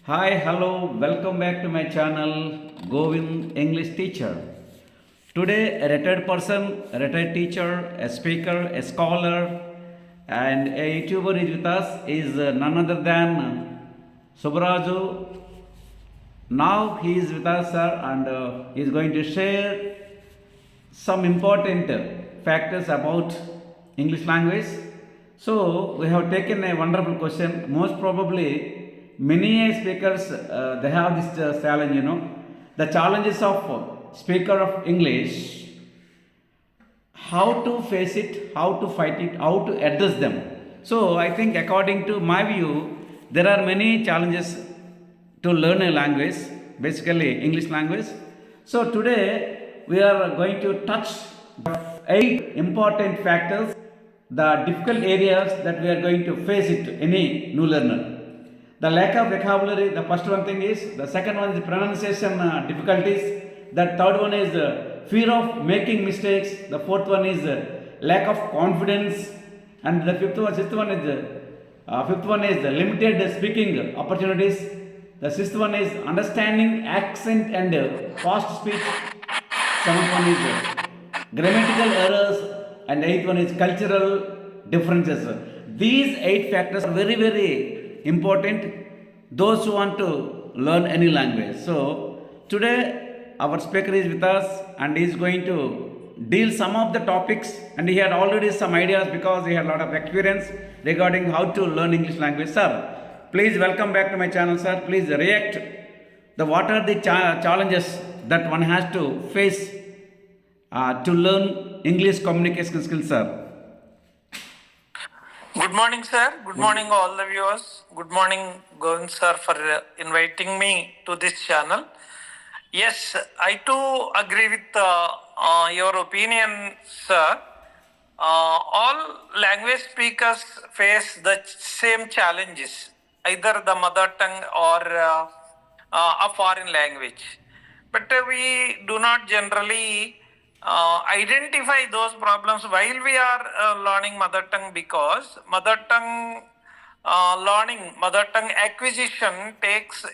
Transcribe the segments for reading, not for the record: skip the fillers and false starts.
Hi, hello, welcome back to my channel Govind English Teacher. Today, a retired person, a retired teacher, a speaker, a scholar, and a YouTuber is with us is none other than Subraju. Now he is with us, sir, and he is going to share some important factors about English language. So we have taken a wonderful question. Most probably, many speakers they have this challenge. The challenges of speaker of English, how to face it, how to fight it, how to address them. So I think, according to my view, there are many challenges to learn a language, basically English language. So today we are going to touch 8 important factors, the difficult areas that we are going to face it any new learner. The lack of vocabulary, the first one thing is. The second one is pronunciation difficulties. The third one is fear of making mistakes. The fourth one is lack of confidence. And the fifth one is limited speaking opportunities. The sixth one is understanding accent and fast speech. Seventh one is grammatical errors, and eighth one is cultural differences. These 8 factors are very, very important. Those who want to learn any language. So today our speaker is with us, and he is going to deal some of the topics, and he had already some ideas because he had a lot of experience regarding how to learn English language. Sir, please welcome back to my channel, sir. Please react. What are the challenges that one has to face to learn English communication skills, sir? Good morning, sir. Good morning, all the viewers. Good morning, Govind sir, for inviting me to this channel. Yes, I too agree with your opinion, sir. All language speakers face the same challenges, either the mother tongue or a foreign language. But we do not generally identify those problems while we are learning mother tongue, because mother tongue learning, mother tongue acquisition takes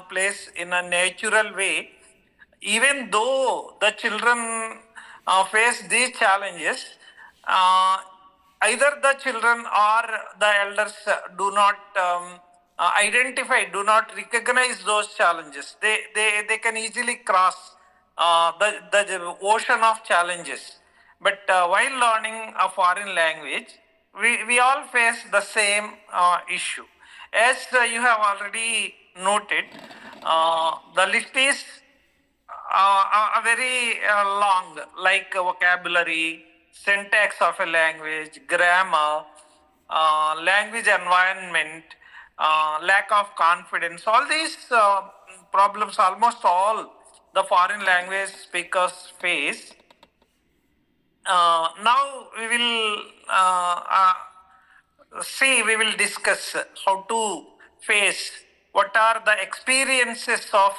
place in a natural way. Even though the children face these challenges, uh, either the children or the elders do not identify, do not recognize those challenges. They can easily cross the ocean of challenges. But while learning a foreign language, we all face the same issue. As you have already noted, the list is very long, like vocabulary, syntax of a language, grammar, language environment, lack of confidence. All these problems, almost all the foreign language speakers face. Now we will discuss how to face, what are the experiences of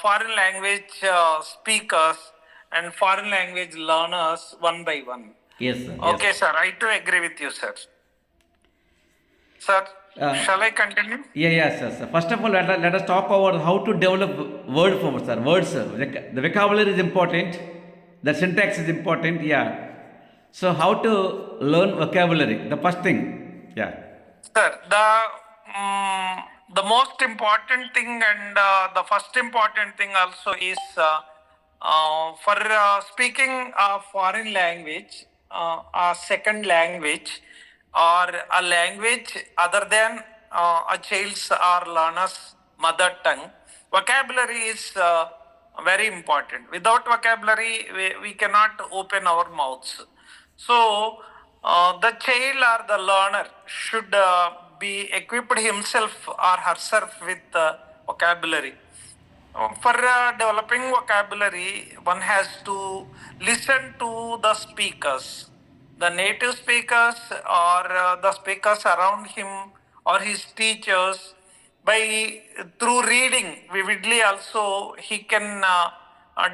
foreign language speakers and foreign language learners one by one. Yes, sir. Okay, Yes. sir, I too agree with you, sir. Sir, shall I continue? Yes, sir. First of all, let us talk about how to develop word forms, sir. Words, sir. The vocabulary is important. The syntax is important. Yeah. So how to learn vocabulary? The first thing. Yeah. Sir, the most important thing and the first important thing also is for speaking a foreign language, a second language, or a language other than a child's or learner's mother tongue. Vocabulary is very important. Without vocabulary, we cannot open our mouths. So, the child or the learner should be equipped himself or herself with vocabulary. For developing vocabulary, one has to listen to the speakers, the native speakers or the speakers around him or his teachers. By through reading vividly, also he can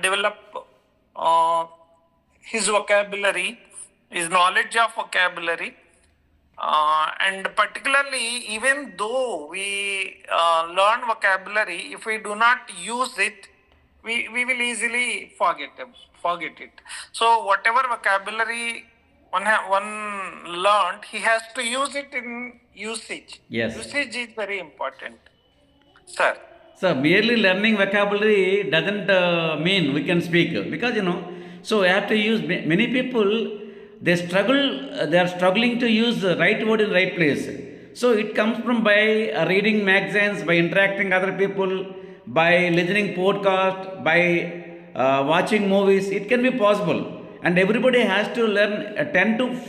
develop uh, his vocabulary, his knowledge of vocabulary. And particularly, even though we learn vocabulary, if we do not use it, we will easily forget it. So whatever vocabulary one learned, he has to use it in usage. Yes. Usage is very important, sir. So merely learning vocabulary doesn't mean we can speak, because so we have to use many people, they are struggling to use the right word in right place. So it comes from by reading magazines, by interacting other people, by listening podcast, by watching movies. It can be possible, and everybody has to learn 10 to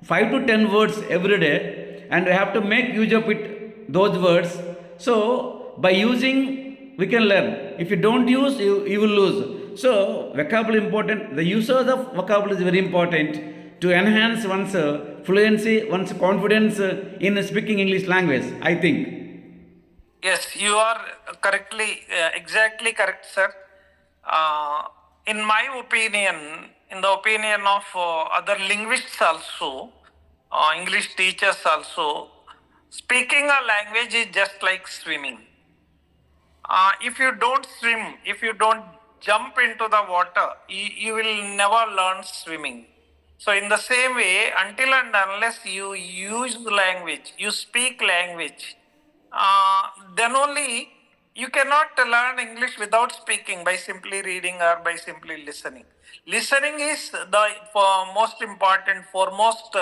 5 to 10 words every day, and we have to make use of it, those words. So by using we can learn. If you don't use, you will lose. So vocabulary important. The usage of vocabulary is very important to enhance one's fluency, one's confidence in speaking English language, I think. Yes, you are exactly correct, sir. Uh, in my opinion, in the opinion of other linguists also, English teachers also, speaking a language is just like swimming. If you don't swim, if you don't jump into the water, you will never learn swimming. So, in the same way, until and unless you use language, you speak language, then only you cannot learn English without speaking by simply reading or by simply listening. Listening is the most important, foremost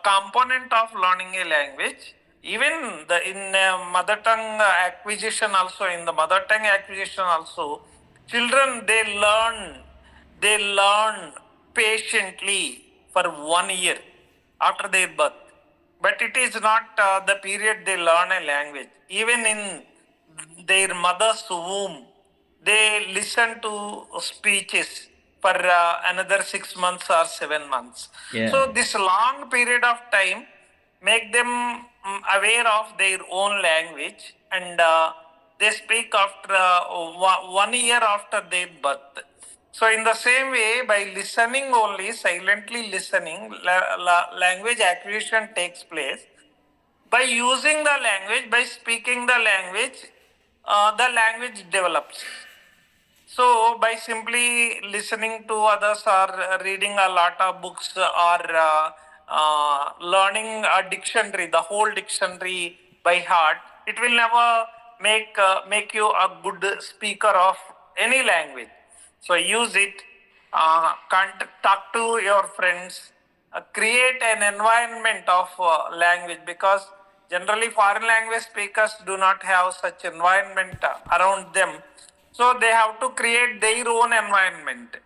component of learning a language. Even in mother tongue acquisition also, in the mother tongue acquisition also, children they learn patiently for 1 year after their birth. But it is not the period they learn a language. Even in their mother's womb, they listen to speeches for another 6 months or 7 months. Yeah. So this long period of time make them aware of their own language, and they speak after 1 year after their birth. So in the same way, by listening only, silently listening, language acquisition takes place. By using the language, by speaking the language develops. So, by simply listening to others or reading a lot of books or learning a dictionary, the whole dictionary by heart, it will never make you a good speaker of any language. So, use it, talk to your friends, create an environment of language, because generally foreign language speakers do not have such environment around them, so they have to create their own environment.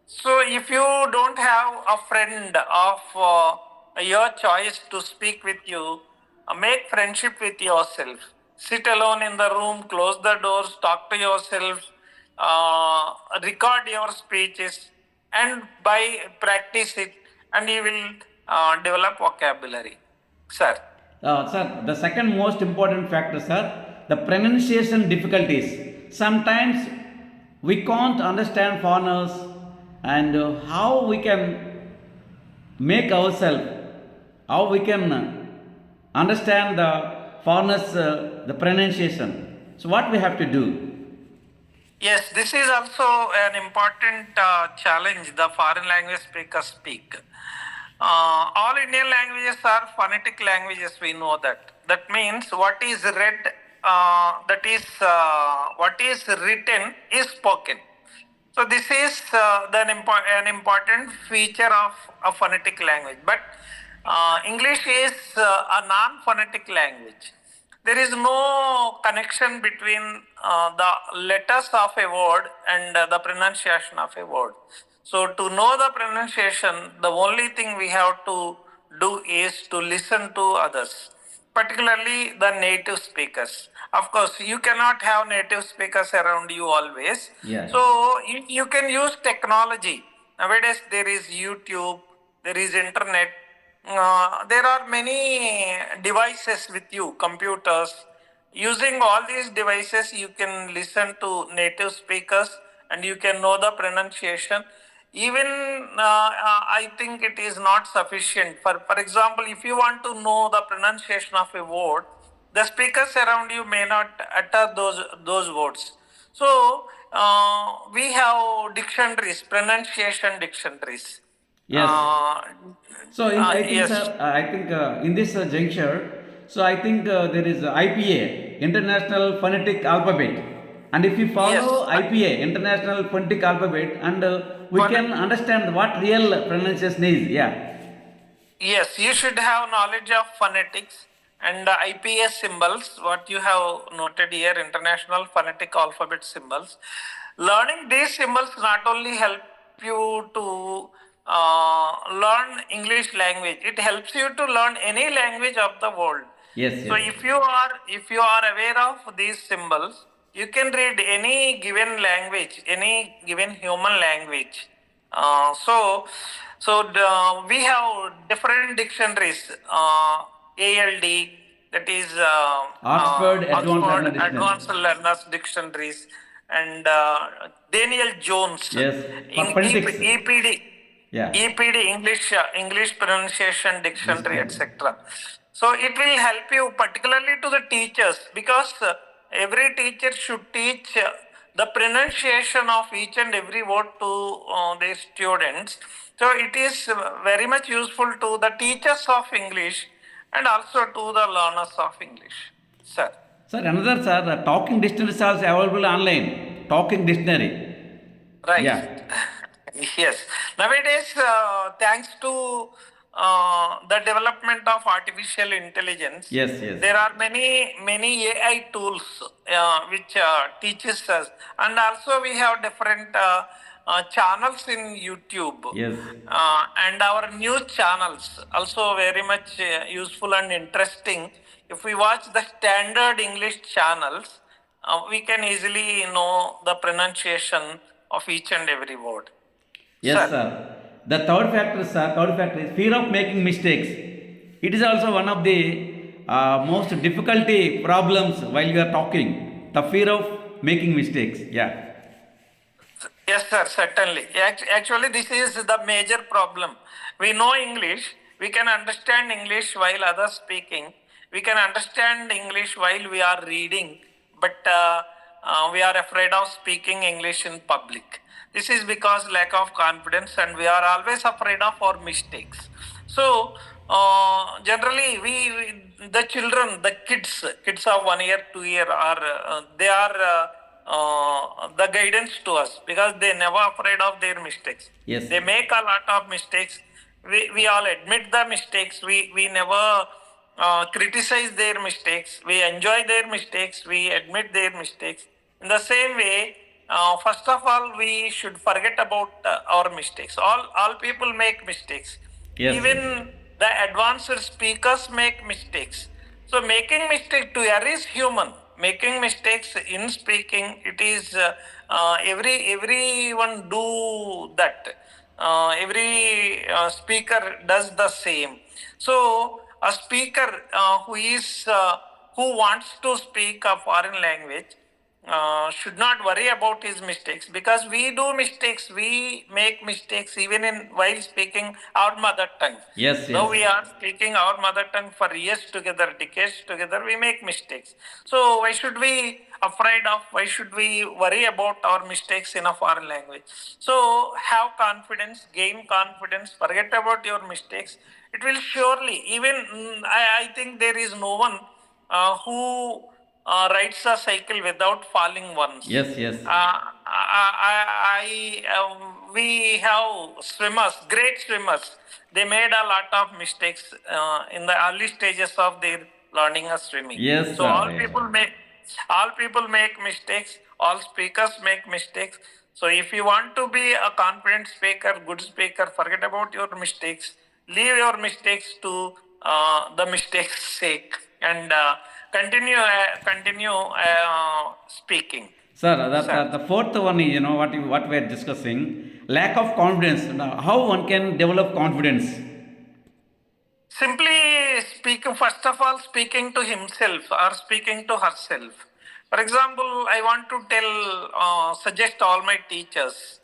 So if you don't have a friend of your choice to speak with you, make friendship with yourself. Sit alone in the room, close the doors, talk to yourself, record your speeches, and by practice it, and you will develop vocabulary. Sir. Sir, the second most important factor, sir, the pronunciation difficulties. Sometimes we can't understand foreigners, and how we can make ourselves, how we can understand the foreigners, the pronunciation. So, what we have to do? Yes, this is also an important challenge the foreign language speakers speak. All Indian languages are phonetic languages, we know that. That means what is read, what is written is spoken. So this is an important feature of a phonetic language. But English is a non-phonetic language. There is no connection between the letters of a word and the pronunciation of a word. So to know the pronunciation, the only thing we have to do is to listen to others, particularly the native speakers. Of course, you cannot have native speakers around you always. Yeah. So you can use technology. Nowadays there is YouTube, there is internet. There are many devices with you, computers. Using all these devices, you can listen to native speakers and you can know the pronunciation. even I think it is not sufficient. For example, if you want to know the pronunciation of a word, the speakers around you may not utter those words. So we have dictionaries, pronunciation dictionaries. Yes. So I think, Yes. sir, I think in this juncture, so I think there is IPA, International Phonetic Alphabet, and if you follow Yes. IPA, International Phonetic Alphabet, and we Phonetic. can understand what real pronunciation is. Yeah. Yes, you should have knowledge of phonetics and IPS symbols, what you have noted here, International Phonetic Alphabet symbols. Learning these symbols not only help you to learn English language, it helps you to learn any language of the world. Yes. So Yes. if you are aware of these symbols, you can read any given language, any given human language. We have different dictionaries. ALD, that is Oxford Advanced Learner Oxford Dictionary. Advanced Learners Dictionaries, and Daniel Jones, Yes. For phonetics. EPD, Yeah. EPD English Pronunciation Dictionary, Dictionary. etc. So it will help you particularly to the teachers, because every teacher should teach the pronunciation of each and every word to their students. So it is very much useful to the teachers of English and also to the learners of English. Sir. Sir, another, sir, the talking dictionary is also available online. Talking dictionary. Right. Yeah. Yes. Nowadays, thanks to the development of artificial intelligence, Yes. Yes. there are many AI tools which teaches us, and also we have different channels in YouTube, Yes. and our news channels also very much useful and interesting. If we watch the standard English channels, we can easily know the pronunciation of each and every word. Yes, Sir. sir. The third factor is fear of making mistakes. It is also one of the most difficulty problems while you are talking. The fear of making mistakes. Yeah. Yes, sir, certainly. Actually, this is the major problem. We know English, we can understand English while others speaking, we can understand English while we are reading, but we are afraid of speaking English in public. This is because lack of confidence, and we are always afraid of our mistakes. So, generally, the children, the kids of 1 year, 2 year, are they are. The guidance to us, because they never afraid of their mistakes. Yes. They make a lot of mistakes. We all admit the mistakes. We never criticize their mistakes. We enjoy their mistakes. We admit their mistakes. In the same way, first of all, we should forget about our mistakes. All people make mistakes. Yes. Even the advanced speakers make mistakes. So making mistake to err is human. Making mistakes in speaking, it is everyone do that. Every speaker does the same. So a speaker who wants to speak a foreign language should not worry about his mistakes, because we do mistakes. We make mistakes even in while speaking our mother tongue. Yes. Though Yes. we are speaking our mother tongue for years together, decades together, we make mistakes. So why should we afraid of? Why should we worry about our mistakes in a foreign language? So have confidence, gain confidence, forget about your mistakes. It will surely. Even I think there is no one who rides a cycle without falling once. Yes. Yes. We have swimmers, great swimmers. They made a lot of mistakes in the early stages of their learning of swimming. Yes, So sir. Yes. all people make mistakes. All speakers make mistakes. So if you want to be a confident speaker, good speaker, forget about your mistakes. Leave your mistakes to the mistakes' sake, and continue speaking. Sir, Sir. the fourth one is, what we are discussing, lack of confidence. Now, how one can develop confidence? Simply speaking, first of all, speaking to himself or speaking to herself. For example, I want to suggest all my teachers,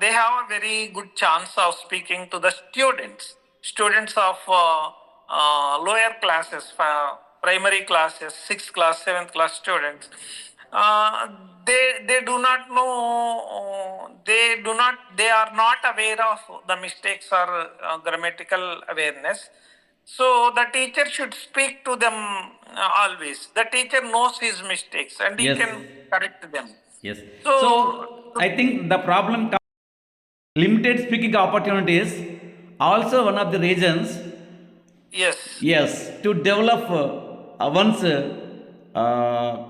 they have a very good chance of speaking to the students of lower classes, primary classes, 6th class, 7th class students. Uh, they do not know, they are not aware of the mistakes or grammatical awareness. So the teacher should speak to them always. The teacher knows his mistakes and he Yes. can correct them. Yes. So, So I think the problem comes limited speaking opportunities also one of the reasons. yes, Yes, to develop one's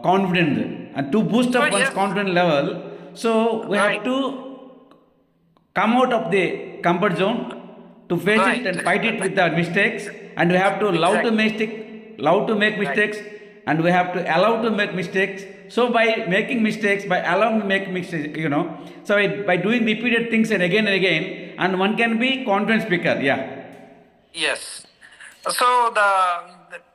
confidence and to boost so up one's yes, confidence level. So we have right, to come out of the comfort zone to face it right, and fight it with our mistakes, and we have to exactly, love to make right. mistakes, and we have to allow to make mistakes. So by making mistakes, by allowing to make mistakes, so by doing repeated things and again, and one can be confident speaker. Yeah. Yes. So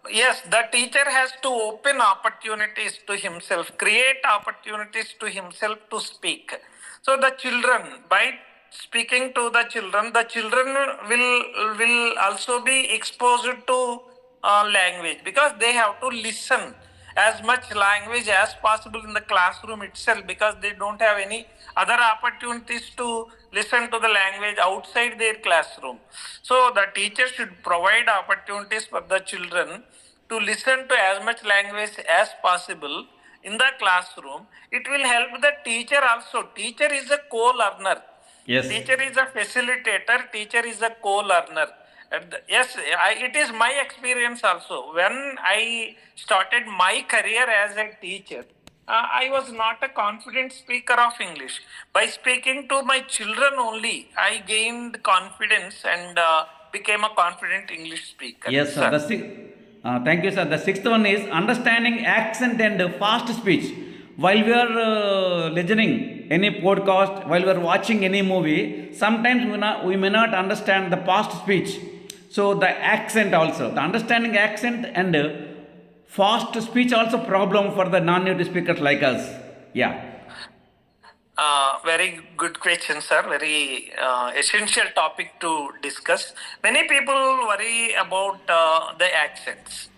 yes, the teacher has to open opportunities to himself, create opportunities to himself to speak. So the children, by speaking to the children will also be exposed to language, because they have to listen as much language as possible in the classroom itself, because they don't have any other opportunities to listen to the language outside their classroom. So the teacher should provide opportunities for the children to listen to as much language as possible in the classroom. It will help the teacher also. Teacher is a co-learner. Yes. Teacher is a facilitator, teacher is a co-learner. Yes, it is my experience also. When I started my career as a teacher, I was not a confident speaker of English. By speaking to my children only, I gained confidence and became a confident English speaker. Yes, sir. Sir. Thank you, sir. The sixth one is understanding accent and fast speech. While we are listening any podcast, while we are watching any movie, sometimes we may not understand the past speech. So the accent also, the understanding accent and fast speech also problem for the non-native speakers like us. Yeah. Very good question, sir. Very essential topic to discuss. Many people worry about the accents.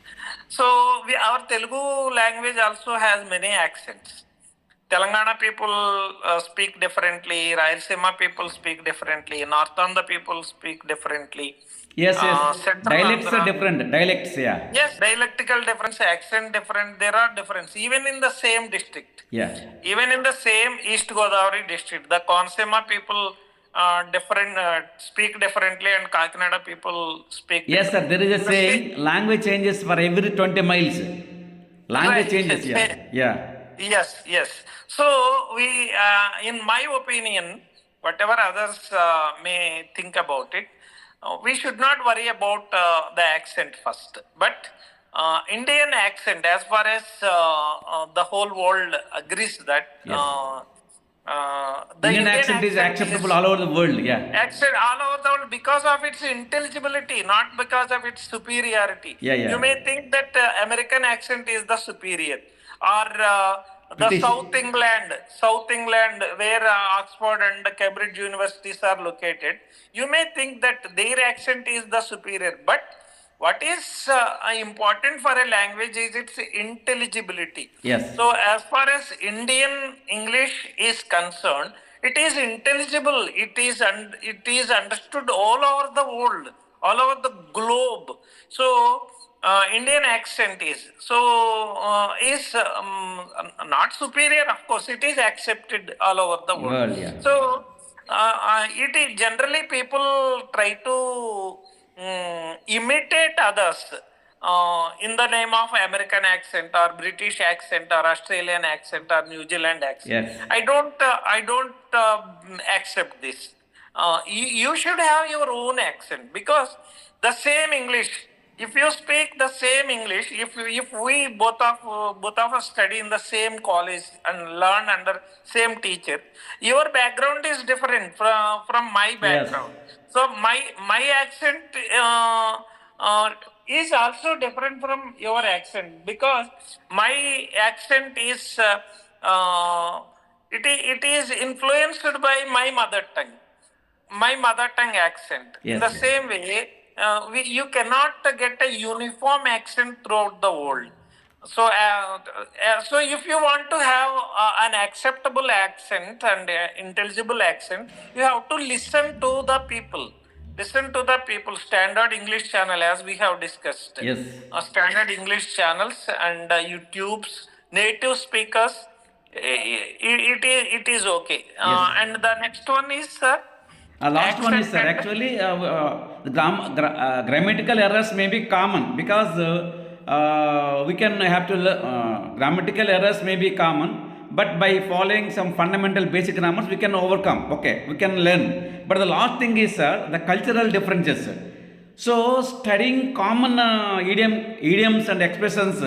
So our Telugu language also has many accents. Telangana people speak differently. Rayalaseema people speak differently. North Andhra people speak differently. Yes, yes. Central Dialects are Andhra. different. Dialects, yeah. Yes, dialectical difference, accent different. There are difference even in the same district. Yeah. Even in the same East Godavari district, the Konsema people speak differently, and Kakinada people speak Yes, sir. differently. There is a saying, language changes for every 20 miles. Language Right. changes, yeah. Yeah. Yes, yes. So we, in my opinion, whatever others may think about it, we should not worry about the accent first. But Indian accent, as far as the whole world agrees that Yes. the Indian Indian accent is accent acceptable is all over the world, yeah. accent all over the world because of its intelligibility, not because of its superiority. Yeah, yeah. You may think that American accent is the superior, or the British. South England, where Oxford and Cambridge universities are located. You may think that their accent is the superior, but what is important for a language is its intelligibility. Yes. So, as far as Indian English is concerned, it is intelligible. It is understood all over the world, all over the globe. So, Indian accent is not superior. Of course, it is accepted all over the world. World, yeah. So, it is generally people try to imitate others in the name of American accent or British accent or Australian accent or New Zealand accent. Yes. I don't accept this. You should have your own accent, because the same English. If you speak the same English, if we both of us study in the same college and learn under same teacher, your background is different from my Yes. background. So my accent is also different from your accent, because my accent is it is influenced by my mother tongue accent. In Yes, the yes. same way, you cannot get a uniform accent throughout the world. So if you want to have an acceptable accent and intelligible accent, you have to listen to the people. Listen to the people. Standard English channel, as we have discussed. Yes. Standard English channels and YouTube's native speakers. It is okay. Yes. And the next one is Last one is, accent sir, and actually, the grammatical errors may be common because we can have to, grammatical errors may be common, but by following some fundamental basic grammars, we can overcome. Okay, we can learn. But the last thing is, sir, the cultural differences. So, studying common idioms and expressions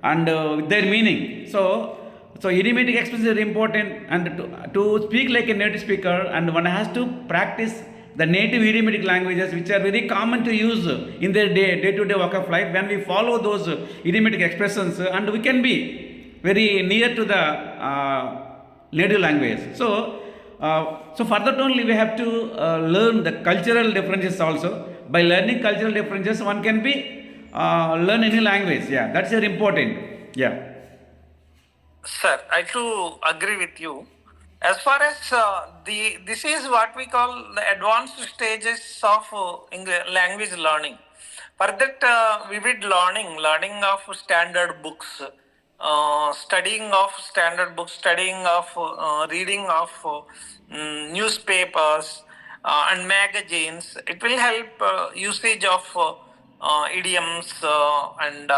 and their meaning. So idiomatic expressions are important, and to speak like a native speaker, and one has to practice the native idiomatic languages which are very common to use in their day-to-day walk of life. When we follow those idiomatic expressions, and we can be very near to the native language. So for that only we have to learn the cultural differences also. By learning cultural differences, one can be learn any language. Yeah, that's very important. Yeah. Sir, I too agree with you. As far as this is what we call the advanced stages of language learning. For that, vivid learning of standard books, studying of standard books, studying of reading of newspapers and magazines. It will help usage of idioms and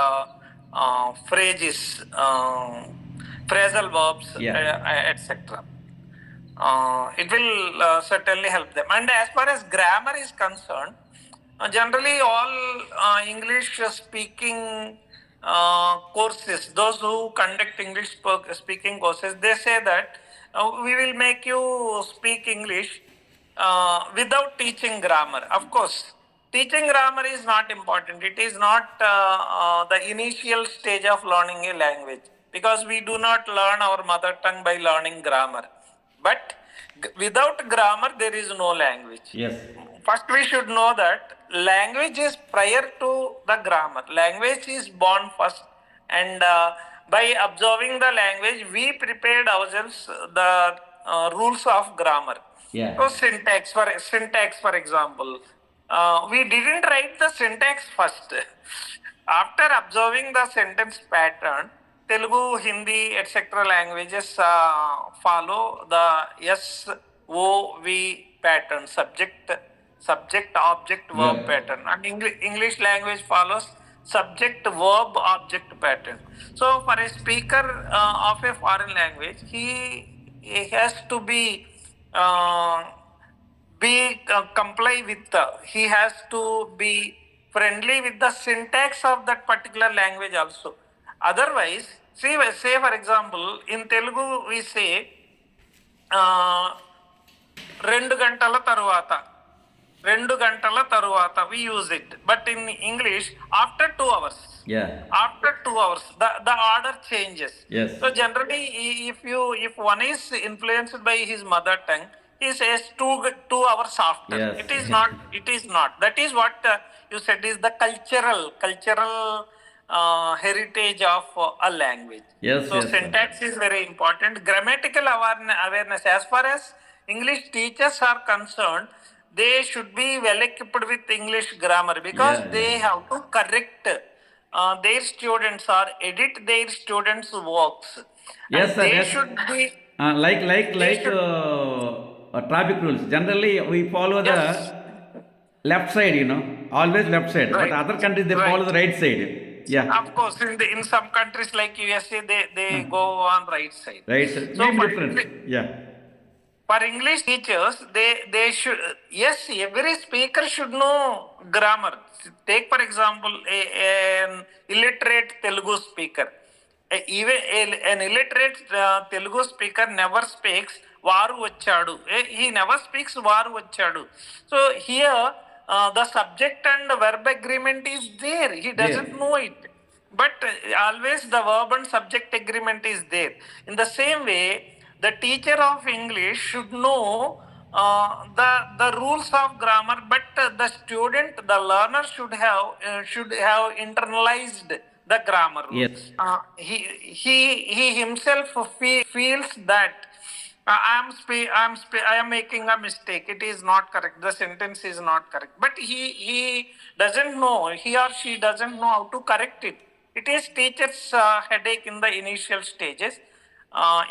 phrases. Phrasal verbs, Yeah. etc. It will certainly help them. And as far as grammar is concerned, generally all English speaking courses, those who conduct English speaking courses, they say that we will make you speak English without teaching grammar. Of course, teaching grammar is not important. It is not the initial stage of learning a language, because we do not learn our mother tongue by learning grammar. But without grammar, there is no language. Yes. First, we should know that language is prior to the grammar. Language is born first, and by observing the language, we prepared ourselves the rules of grammar. Yeah. So syntax, for example, we didn't write the syntax first. After observing the sentence pattern, Telugu, Hindi, etc. languages follow the SOV pattern, subject, object, verb pattern, and English language follows subject, verb, object pattern. So, for a speaker of a foreign language, he has to uh, comply with he has to be friendly with the syntax of that particular language also. Otherwise, say for example, in Telugu we say uh, 2 గంటల తరువాత we use it, but in English after 2 hours. Yeah. After 2 hours, the order changes. Yes. So generally, if one is influenced by his mother tongue, he says 2 hours after. Yes. It is not. It is not. That is what you said is the cultural heritage of a language. Yes. So Yes, syntax is very important. Grammatical awareness, as far as English teachers are concerned, they should be well equipped with English grammar, because they have to correct their students or edit their students' works. Yes, and sir. they Yes. should be Traffic rules. Generally, we follow the yes, left side. Always left side. Right. But other countries they Right. follow the right side. Yeah. Of course, in some countries like USA, they go on right side. Right side. So Maybe for different. Yeah. For English teachers, they should, yes, every speaker should know grammar. Take for example an illiterate Telugu speaker. An illiterate Telugu speaker never speaks varu vachadu. He never speaks varu vachadu. So here the subject and verb agreement is there. He doesn't know it. But always the verb and subject agreement is there. In the same way, The teacher of English should know the rules of grammar, but the student, the learner should have internalized the grammar rules. Yes. He himself feels that I am making a mistake. It is not correct. The sentence is not correct. But he doesn't know. He or she doesn't know how to correct it. It is teacher's headache in the initial stages.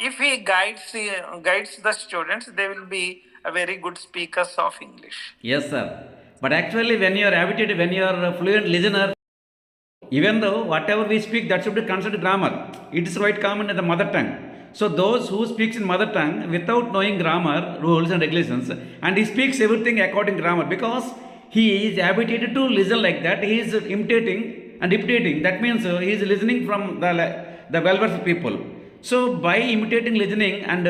If he guides the students, they will be a very good speakers of English. Yes, sir. But actually, when you are habituated, when you are a fluent listener, even though whatever we speak, that should be considered grammar. It is quite common in the mother tongue. So those who speaks in mother tongue without knowing grammar rules and regulations, and he speaks everything according to grammar because he is habituated to listen like that. He is imitating and repeating. That means he is listening from the well-versed people. So by imitating, listening, and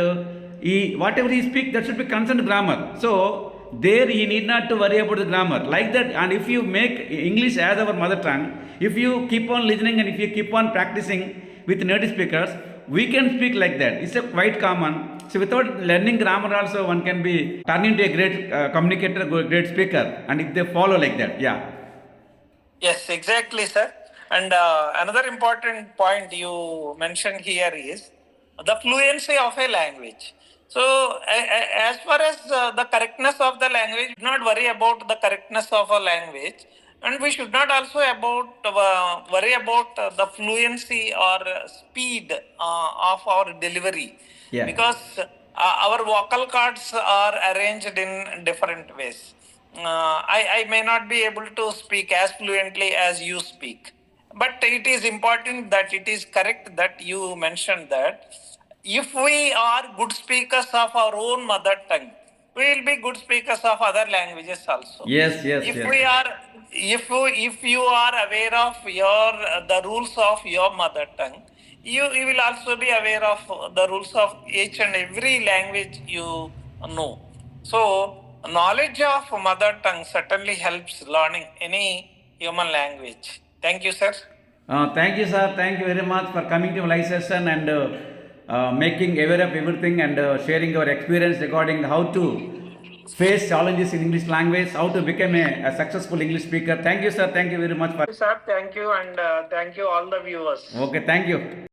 whatever he speaks, that should be considered grammar. So there he need not to worry about the grammar like that. And if you make English as our mother tongue, if you keep on listening and if you keep on practicing with native speakers, we can speak like that. It's a quite common. So without learning grammar also, one can be turned into a great communicator, great speaker, and if they follow like that. Yeah. Yes, exactly, sir. And another important point you mentioned here is the fluency of a language. So, as far as the correctness of the language, do not worry about the correctness of a language, and we should not also worry about the fluency or speed of our delivery, Yeah. because our vocal cords are arranged in different ways. I may not be able to speak as fluently as you speak, but it is important that it is correct that you mentioned that if we are good speakers of our own mother tongue, we will be good speakers of other languages also. Yes, yes, If yes. we are, if you are aware of the rules of your mother tongue, you will also be aware of the rules of each and every language you know. So, knowledge of mother tongue certainly helps learning any human language. Thank you, sir. Thank you, sir. Thank you very much for coming to live session and making aware of everything and sharing your experience regarding how to face challenges in English language, how to become a successful English speaker. Thank you, sir. Thank you very much for. Sir, thank you, and thank you all the viewers. Okay, thank you.